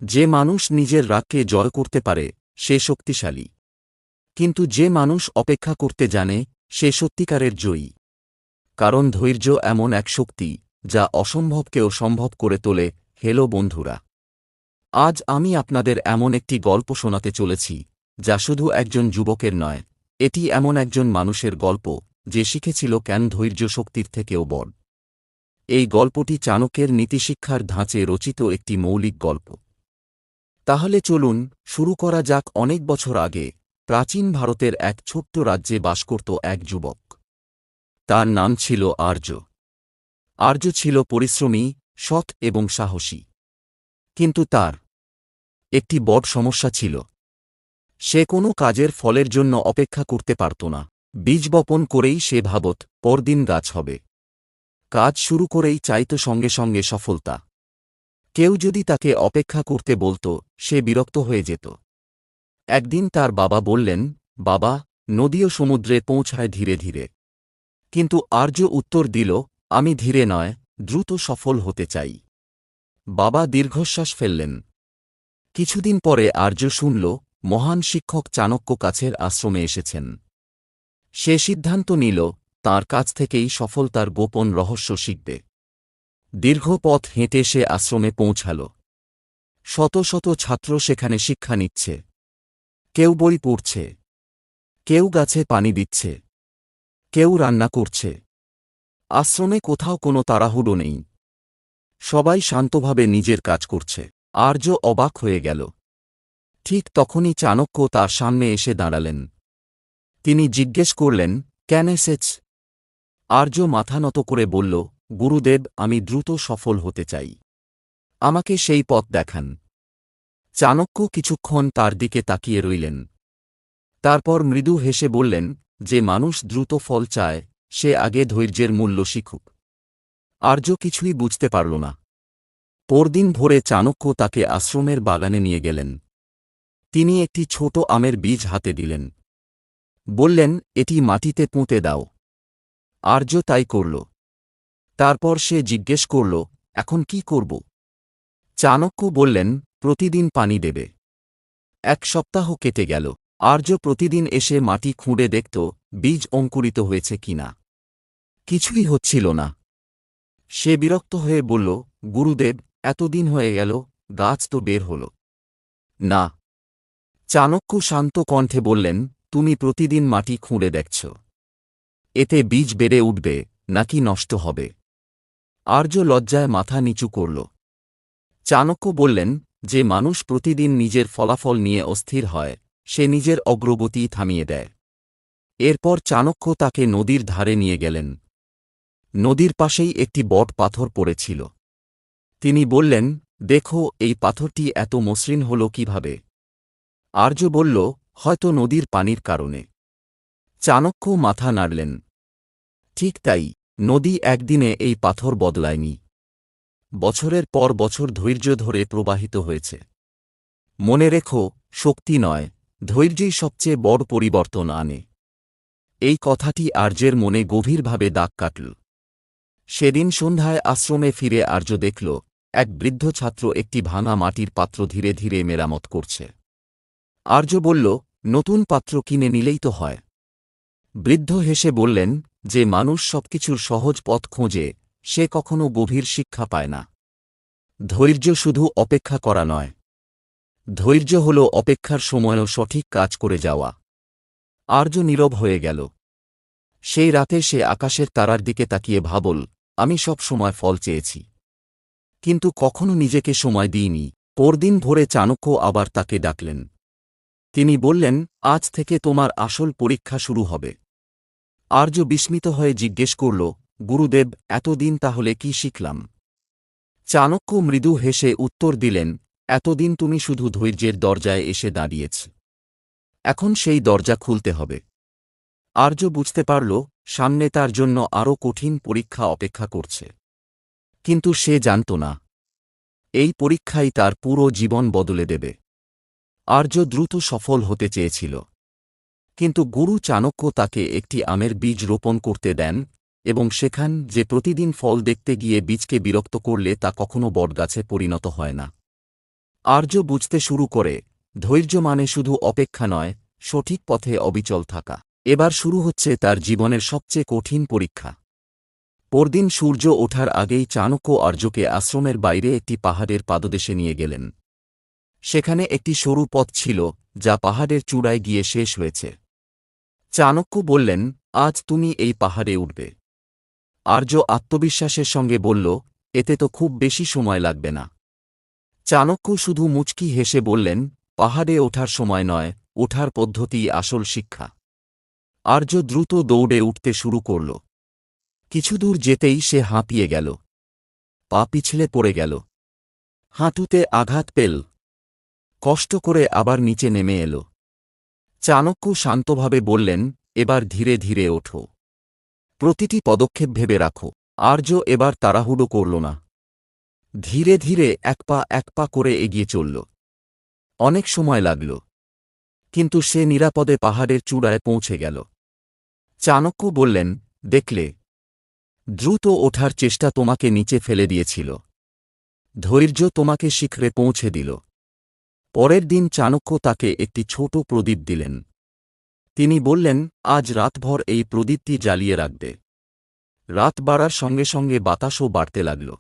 যে মানুষ নিজের রাগকে জয় করতে পারে সে শক্তিশালী, কিন্তু যে মানুষ অপেক্ষা করতে জানে সে সত্যিকারের জয়ী। কারণ ধৈর্য এমন এক শক্তি যা অসম্ভবকেও সম্ভব করে তোলে। হেলো বন্ধুরা, আজ আমি আপনাদের এমন একটি গল্প শোনাতে চলেছি যা শুধু একজন যুবকের নয়, এটি এমন একজন মানুষের গল্প যে শিখেছিল কেন ধৈর্য শক্তির থেকেও বড়। এই গল্পটি চাণক্যের নীতিশিক্ষার ধাঁচে রচিত একটি মৌলিক গল্প। তাহলে চলুন শুরু করা যাক। অনেক বছর আগে প্রাচীন ভারতের এক ছোট্ট রাজ্যে বাস করত এক যুবক। তার নাম ছিল আর্য। আর্য ছিল পরিশ্রমী, সৎ এবং সাহসী। কিন্তু তার একটি বড় সমস্যা ছিল। সে কোনো কাজের ফলের জন্য অপেক্ষা করতে পারত না। বীজ বপন করেই সে ভাবত পরদিন গাছ হবে। কাজ শুরু করেই চাইত সঙ্গে সঙ্গে সফলতা। কেউ যদি তাকে অপেক্ষা করতে বলত সে বিরক্ত হয়ে যেত। একদিন তার বাবা বললেন, বাবা, নদীও সমুদ্রে পৌঁছায় ধীরে ধীরে। কিন্তু আর্য উত্তর দিল, আমি ধীরে নয়, দ্রুত সফল হতে চাই। বাবা দীর্ঘশ্বাস ফেললেন। কিছুদিন পরে আর্য শুনল মহান শিক্ষক চাণক্য কাছের আশ্রমে এসেছেন। সে সিদ্ধান্ত নিল তাঁর কাছ থেকেই সফলতার গোপন রহস্য শিখবে। দীর্ঘ পথ হেঁটে সে আশ্রমে পৌঁছাল। শত শত ছাত্র সেখানে শিক্ষা নিচ্ছে। কেউ বই পড়ছে, কেউ গাছে পানি দিচ্ছে, কেউ রান্না করছে। আশ্রমে কোথাও কোনো তাড়াহুড়ো নেই। সবাই শান্তভাবে নিজের কাজ করছে। আর্য অবাক হয়ে গেল। ঠিক তখনই চাণক্য তার সামনে এসে দাঁড়ালেন। তিনি জিজ্ঞেস করলেন, কেন এসেছ? আর্য মাথা নত করে বলল, গুরুদেব, আমি দ্রুত সফল হতে চাই। আমাকে সেই পথ দেখান। চাণক্য কিছুক্ষণ তার দিকে তাকিয়ে রইলেন। তারপর মৃদু হেসে বললেন, যে মানুষ দ্রুত ফল চায় সে আগে ধৈর্যের মূল্য শিখুক। আর্য কিছুই বুঝতে পারল না। পরদিন ভোরে চাণক্য তাকে আশ্রমের বাগানে নিয়ে গেলেন। তিনি একটি ছোট আমের বীজ হাতে দিলেন। বললেন, এটি মাটিতে পুঁতে দাও। আর্য তাই করল। তারপর সে জিজ্ঞেস করল, এখন কি করব? চাণক্য বললেন, প্রতিদিন পানি দেবে। এক সপ্তাহ কেটে গেল। আর্য প্রতিদিন এসে মাটি খুঁড়ে দেখত বীজ অঙ্কুরিত হয়েছে কিনা। কিছুই হচ্ছিল না। সে বিরক্ত হয়ে বলল, গুরুদেব, এতদিন হয়ে গেল, গাছ তো বের হল না। চাণক্য শান্ত কণ্ঠে বললেন, তুমি প্রতিদিন মাটি খুঁড়ে দেখছ। এতে বীজ বেড়ে উঠবে নাকি নষ্ট হবে? আর্য লজ্জায় মাথা নিচু করল। চাণক্য বললেন, যে মানুষ প্রতিদিন নিজের ফলাফল নিয়ে অস্থির হয় সে নিজের অগ্রগতি থামিয়ে দেয়। এরপর চাণক্য তাকে নদীর ধারে নিয়ে গেলেন। নদীর পাশেই একটি বট পাথর পড়েছিল। তিনি বললেন, দেখো, এই পাথরটি এত মসৃণ হল কিভাবে? আর্য বলল, হয়তো নদীর পানির কারণে। চাণক্য মাথা নাড়লেন। ঠিক তাই, নদী একদিনে এই পাথর বদলায়নি। বছরের পর বছর ধৈর্য ধরে প্রবাহিত হয়েছে। মনে রেখো, শক্তি নয়, ধৈর্যই সবচেয়ে বড় পরিবর্তন আনে। এই কথাটি আর্যের মনে গভীরভাবে দাগ কাটল। সেদিন সন্ধ্যায় আশ্রমে ফিরে আর্য দেখল এক বৃদ্ধ ছাত্র একটি ভাঙা মাটির পাত্র ধীরে ধীরে মেরামত করছে। আর্য বলল, নতুন পাত্র কিনে নিলেই তো হয়। বৃদ্ধ হেসে বললেন, যে মানুষ সবকিছুর সহজ পথ খোঁজে সে কখনো গভীর শিক্ষা পায় না। ধৈর্য শুধু অপেক্ষা করা নয়, ধৈর্য হল অপেক্ষার সময়ও সঠিক কাজ করে যাওয়া। আর্য নীরব হয়ে গেল। সেই রাতে সে আকাশের তারার দিকে তাকিয়ে ভাবল, আমি সব সময় ফল চেয়েছি, কিন্তু কখনো নিজেকে সময় দিইনি। পরদিন ভোরে চাণক্য আবার তাকে ডাকলেন। তিনি বললেন, আজ থেকে তোমার আসল পরীক্ষা শুরু হবে। আর্য বিস্মিত হয়ে জিজ্ঞেস করল, গুরুদেব, এতদিন তাহলে কি শিখলাম? চাণক্য মৃদু হেসে উত্তর দিলেন, এতদিন তুমি শুধু ধৈর্যের দরজায় এসে দাঁড়িয়েছ। এখন সেই দরজা খুলতে হবে। আর্য বুঝতে পারল সামনে তার জন্য আরও কঠিন পরীক্ষা অপেক্ষা করছে। কিন্তু সে জানত না, এই পরীক্ষাই তার পুরো জীবন বদলে দেবে। আর্য দ্রুত সফল হতে চেয়েছিল, কিন্তু গুরু চাণক্য তাকে একটি আমের বীজ রোপণ করতে দেন এবং শেখান যে প্রতিদিন ফল দেখতে গিয়ে বীজকে বিরক্ত করলে তা কখনো বটগাছে পরিণত হয় না। আর্য বুঝতে শুরু করে, ধৈর্য মানে শুধু অপেক্ষা নয়, সঠিক পথে অবিচল থাকা। এবার শুরু হচ্ছে তার জীবনের সবচেয়ে কঠিন পরীক্ষা। পরদিন সূর্য ওঠার আগেই চাণক্য আর্যকে আশ্রমের বাইরে একটি পাহাড়ের পাদদেশে নিয়ে গেলেন। সেখানে একটি সরু পথ ছিল, যা পাহাড়ের চূড়ায় গিয়ে শেষ হয়েছে। চাণক্য বললেন, আজ তুমি এই পাহাড়ে উঠবে। আর্য আত্মবিশ্বাসের সঙ্গে বলল, এতে তো খুব বেশি সময় লাগবে না। চাণক্য শুধু মুচকি হেসে বললেন, পাহাড়ে ওঠার সময় নয়, ওঠার পদ্ধতিই আসল শিক্ষা। আর্য দ্রুত দৌড়ে উঠতে শুরু করল। কিছু দূর যেতেই সে হাঁপিয়ে গেল। পা পিছলে পড়ে গেল। হাঁটুতে আঘাত পেল। কষ্ট করে আবার নিচে নেমে এল। চাণক্য শান্তভাবে বললেন, এবার ধীরে ধীরে ওঠো। প্রতিটি পদক্ষেপ ভেবে রাখো। আর্য এবার তাড়াহুড়ো করল না। ধীরে ধীরে এক পা করে এগিয়ে চলল। অনেক সময় লাগল, কিন্তু সে নিরাপদে পাহাড়ের চূড়ায় পৌঁছে গেল। চাণক্য বললেন, দেখলে, দ্রুত ওঠার চেষ্টা তোমাকে নিচে ফেলে দিয়েছিল। ধৈর্য তোমাকে শিখরে পৌঁছে দিল। পরের দিন চাণক্য তাকে একটি ছোট প্রদীপ দিলেন। তিনি বললেন, আজ রাতভর এই প্রদীপটি জ্বালিয়ে রাখবে। রাত বাড়ার সঙ্গে সঙ্গে বাতাসও বাড়তে লাগল।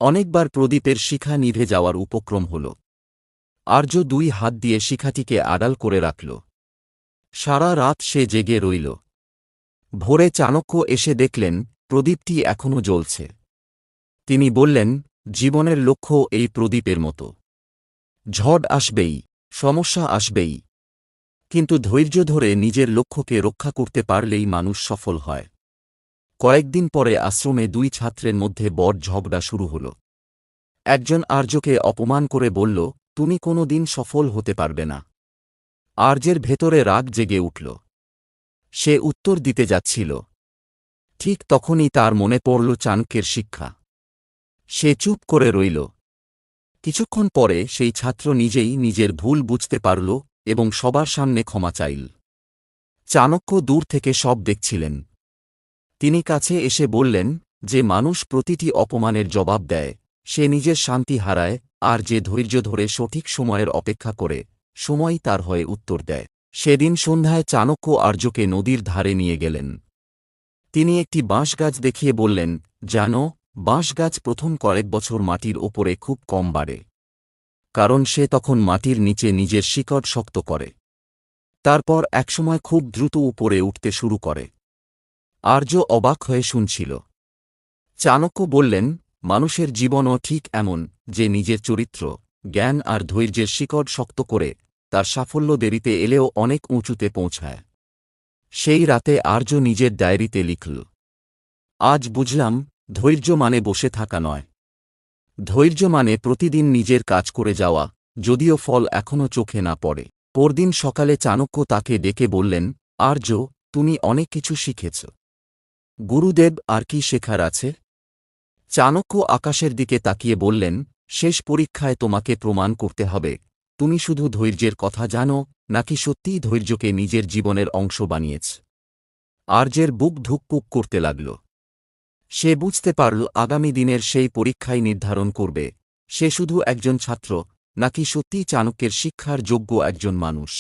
অনেকবার প্রদীপের শিখা নিভে যাওয়ার উপক্রম হল। আর্য 2 হাত দিয়ে শিখাটিকে আড়াল করে রাখল। সারা রাত সে জেগে রইল। ভোরে চাণক্য এসে দেখলেন, প্রদীপটি এখনও জ্বলছে। তিনি বললেন, জীবনের লক্ষ্য এই প্রদীপের মতো। ঝড় আসবেই, সমস্যা আসবেই, কিন্তু ধৈর্য ধরে নিজের লক্ষ্যকে রক্ষা করতে পারলেই মানুষ সফল হয়। কয়েকদিন পরে আশ্রমে 2 ছাত্রের মধ্যে বড় ঝগড়া শুরু হল। একজন আর্যকে অপমান করে বলল, তুমি কোনো দিন সফল হতে পারবে না। আর্যের ভেতরে রাগ জেগে উঠল। সে উত্তর দিতে যাচ্ছিল, ঠিক তখনই তার মনে পড়ল চাণক্যের শিক্ষা। সে চুপ করে রইল। কিছুক্ষণ পরে সেই ছাত্র নিজেই নিজের ভুল বুঝতে পারল এবং সবার সামনে ক্ষমা চাইল। চাণক্য দূর থেকে সব দেখছিলেন। তিনি কাছে এসে বললেন, যে মানুষ প্রতিটি অপমানের জবাব দেয়, সে নিজের শান্তি হারায়, আর যে ধৈর্য ধরে সঠিক সময়ের অপেক্ষা করে, সময়ই তার হয়ে উত্তর দেয়। সেদিন সন্ধ্যায় চাণক্য আর্যকে নদীর ধারে নিয়ে গেলেন। তিনি একটি বাঁশগাছ দেখিয়ে বললেন, জানো, বাঁশগাছ প্রথম কয়েক বছর মাটির ওপরে খুব কম বাড়ে, কারণ সে তখন মাটির নিচে নিজের শিকড় শক্ত করে। তারপর একসময় খুব দ্রুত উপরে উঠতে শুরু করে। আর্য অবাক হয়ে শুনছিল। চাণক্য বললেন, মানুষের জীবনও ঠিক এমন, যে নিজের চরিত্র, জ্ঞান আর ধৈর্যের শিকড় শক্ত করে, তার সাফল্য দেরিতে এলেও অনেক উঁচুতে পৌঁছায়। সেই রাতে আর্য নিজের ডায়েরিতে লিখল, আজ বুঝলাম, ধৈর্য মানে বসে থাকা নয়। ধৈর্য মানে প্রতিদিন নিজের কাজ করে যাওয়া, যদিও ফল এখনও চোখে না পড়ে। পরদিন সকালে চাণক্য তাকে ডেকে বললেন, আর্য, তুমি অনেক কিছু শিখেছ। গুরুদেব, আর কি শেখার আছে? চাণক্য আকাশের দিকে তাকিয়ে বললেন, শেষ পরীক্ষায় তোমাকে প্রমাণ করতে হবে, তুমি শুধু ধৈর্যের কথা জানো, নাকি সত্যিই ধৈর্যকে নিজের জীবনের অংশ বানিয়েছ। আর্যের বুক ধুকপুক করতে লাগল। সে বুঝতে পারল আগামী দিনের সেই পরীক্ষাই নির্ধারণ করবে, সে শুধু একজন ছাত্র, নাকি সত্যিই চাণক্যের শিক্ষার যোগ্য একজন মানুষ।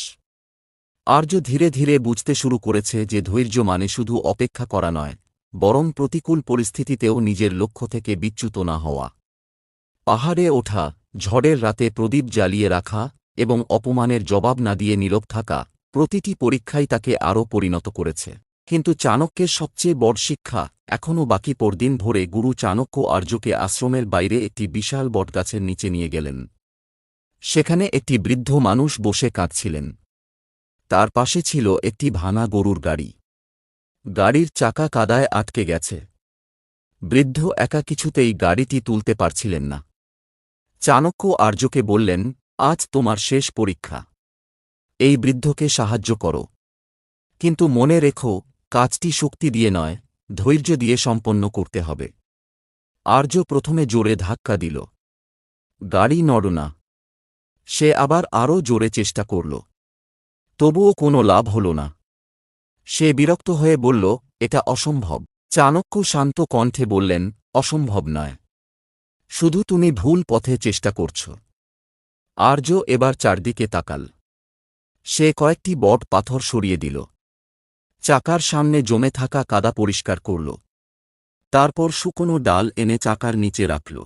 আর্য ধীরে ধীরে বুঝতে শুরু করেছে যে ধৈর্য মানে শুধু অপেক্ষা করা নয়, বরং প্রতিকূল পরিস্থিতিতেও নিজের লক্ষ্য থেকে বিচ্যুত না হওয়া। পাহাড়ে ওঠা, ঝড়ের রাতে প্রদীপ জ্বালিয়ে রাখা এবং অপমানের জবাব না দিয়ে নীরব থাকা, প্রতিটি পরীক্ষাই তাকে আরও পরিণত করেছে। কিন্তু চাণক্যের সবচেয়ে বড় শিক্ষা এখনও বাকি। পরদিন ভোরে গুরু চাণক্য আর্যকে আশ্রমের বাইরে একটি বিশাল বটগাছের নিচে নিয়ে গেলেন। সেখানে একটি বৃদ্ধ মানুষ বসে কাঁদছিলেন। তার পাশে ছিল একটি ভাঙা গরুর গাড়ি। গাড়ির চাকা কাদায় আটকে গেছে। বৃদ্ধ একা কিছুতেই গাড়িটি তুলতে পারছিলেন না। চাণক্য আর্যকে বললেন, আজ তোমার শেষ পরীক্ষা। এই বৃদ্ধকে সাহায্য করো, কিন্তু মনে রেখো, কাজটি শক্তি দিয়ে নয়, ধৈর্য দিয়ে সম্পন্ন করতে হবে। আর্য প্রথমে জোরে ধাক্কা দিল। গাড়ি নড়ল না। সে আবার আরও জোরে চেষ্টা করল। তবুও কোনো লাভ হল না। সে বিরক্ত হয়ে বলল, এটা অসম্ভব। চাণক্য শান্ত কণ্ঠে বললেন, অসম্ভব নয়, শুধু তুমি ভুল পথে চেষ্টা করছ। আর্য এবার চারদিকে তাকাল। সে কয়েকটি বট পাথর সরিয়ে দিল। চাকার সামনে জমে থাকা কাদা পরিষ্কার করল। তারপর শুকনো ডাল এনে চাকার নিচে রাখল।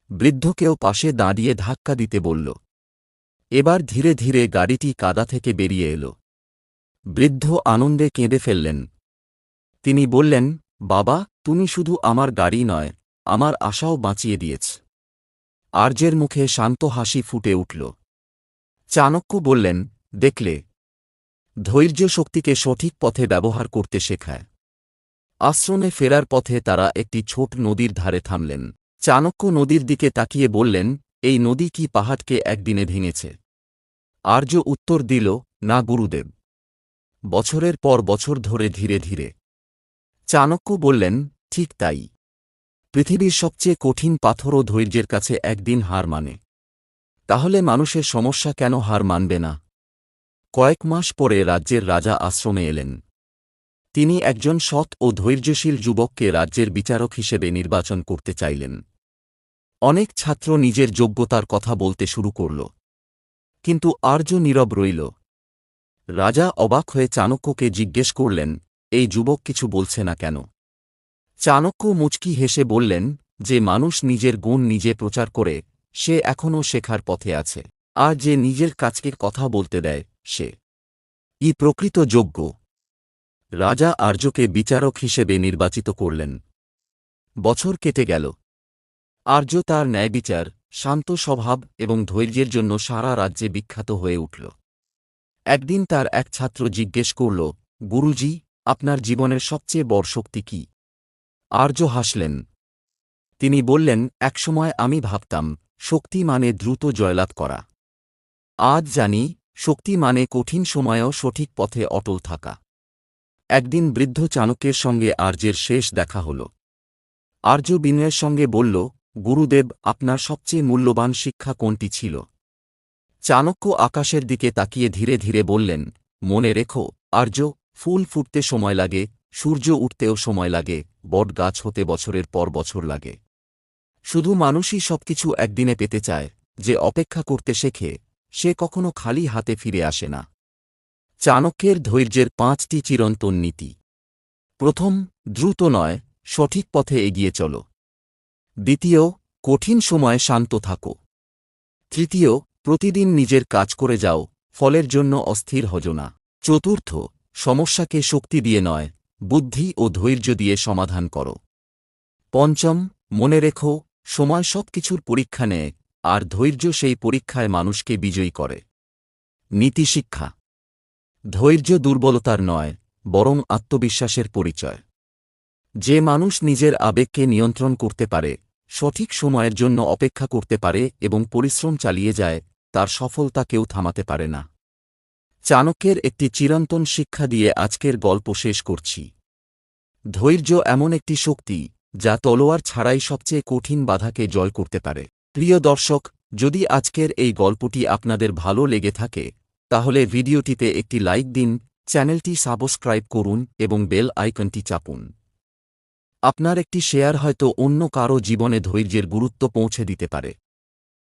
বৃদ্ধকেও পাশে দাঁড়িয়ে ধাক্কা দিতে বলল। এবার ধীরে ধীরে গাড়িটি কাদা থেকে বেরিয়ে এল। বৃদ্ধ আনন্দে কেঁদে ফেললেন। তিনি বললেন, বাবা, তুমি শুধু আমার গাড়ি নয়, আমার আশাও বাঁচিয়ে দিয়েছ। আর্যের মুখে শান্ত হাসি ফুটে উঠল। চাণক্য বললেন, দেখলে, ধৈর্য শক্তিকে সঠিক পথে ব্যবহার করতে শেখায়। আশ্রমে ফেরার পথে তারা একটি ছোট নদীর ধারে থামলেন। চাণক্য নদীর দিকে তাকিয়ে বললেন, এই নদী কি পাহাড়কে একদিনে ভেঙেছে? আর্য উত্তর দিল, না গুরুদেব, বছরের পর বছর ধরে ধীরে ধীরে। চাণক্য বললেন, ঠিক তাই। পৃথিবীর সবচেয়ে কঠিন পাথরও ধৈর্যের কাছে একদিন হার মানে। তাহলে মানুষের সমস্যা কেন হার মানবে না? কয়েক মাস পরে রাজ্যের রাজা আশ্রমে এলেন। তিনি একজন সৎ ও ধৈর্যশীল যুবককে রাজ্যের বিচারক হিসেবে নির্বাচন করতে চাইলেন। অনেক ছাত্র নিজের যোগ্যতার কথা বলতে শুরু করল। কিন্তু আর্য নীরব রইল। রাজা অবাক হয়ে চাণক্যকে জিজ্ঞেস করলেন, এই যুবক কিছু বলছে না কেন? চাণক্য মুচকি হেসে বললেন, যে মানুষ নিজের গুণ নিজে প্রচার করে, সে এখনও শেখার পথে আছে। আর যে নিজের কাজকে কথা বলতে দেয়, সে প্রকৃত যোগ্য। রাজা আর্যকে বিচারক হিসেবে নির্বাচিত করলেন। বছর কেটে গেল। আর্য তার ন্যায়বিচার, শান্ত স্বভাব এবং ধৈর্যের জন্য সারা রাজ্যে বিখ্যাত হয়ে উঠল। একদিন তার এক ছাত্র জিজ্ঞেস করল, গুরুজি, আপনার জীবনের সবচেয়ে বড় শক্তি কি? আর্য হাসলেন। তিনি বললেন, একসময় আমি ভাবতাম শক্তি মানে দ্রুত জয়লাভ করা। আজ জানি শক্তি মানে কঠিন সময়েও সঠিক পথে অটল থাকা। একদিন বৃদ্ধ চাণক্যের সঙ্গে আর্যের শেষ দেখা হল। আর্য বিনয়ের সঙ্গে বলল, গুরুদেব, আপনার সবচেয়ে মূল্যবান শিক্ষা কোনটি ছিল? চাণক্য আকাশের দিকে তাকিয়ে ধীরে ধীরে বললেন, মনে রেখো আর্য, ফুল ফুটতে সময় লাগে, সূর্য উঠতেও সময় লাগে, বট গাছ হতে বছরের পর বছর লাগে। শুধু মানুষই সবকিছু একদিনে পেতে চায়। যে অপেক্ষা করতে শেখে, সে কখনো খালি হাতে ফিরে আসে না। চাণক্যের ধৈর্যের 5টি চিরন্তন নীতি। প্রথম, দ্রুত নয়, সঠিক পথে এগিয়ে চলো। দ্বিতীয়, কঠিন সময়ে শান্ত থাকো। তৃতীয়, প্রতিদিন নিজের কাজ করে যাও, ফলের জন্য অস্থির হজো না। চতুর্থ, সমস্যাকে শক্তি দিয়ে নয়, বুদ্ধি ও ধৈর্য দিয়ে সমাধান করো। পঞ্চম, মনে রেখো, সময় সবকিছুর পরীক্ষা নেয়, আর ধৈর্য সেই পরীক্ষায় মানুষকে বিজয়ী করে। নীতিশিক্ষা। ধৈর্য দুর্বলতার নয়, বরং আত্মবিশ্বাসের পরিচয়। যে মানুষ নিজের আবেগকে নিয়ন্ত্রণ করতে পারে, সঠিক সময়ের জন্য অপেক্ষা করতে পারে এবং পরিশ্রম চালিয়ে যায়, তার সফলতা কেউ থামাতে পারে না। চাণক্যের একটি চিরন্তন শিক্ষা দিয়ে আজকের গল্প শেষ করছি। ধৈর্য এমন একটি শক্তি, যা তলোয়ার ছাড়াই সবচেয়ে কঠিন বাধাকে জয় করতে পারে। প্রিয় দর্শক, যদি আজকের এই গল্পটি আপনাদের ভালো লেগে থাকে, তাহলে ভিডিওটিতে একটি লাইক দিন, চ্যানেলটি সাবস্ক্রাইব করুন এবং বেল আইকনটি চাপুন। আপনার একটি শেয়ার হয়তো অন্য কারো জীবনে ধৈর্যের গুরুত্ব পৌঁছে দিতে পারে।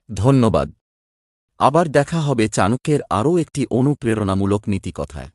ধন্যবাদ। আবার দেখা হবে চাণক্যের আরও একটি অনুপ্রেরণামূলক নীতিকথায়।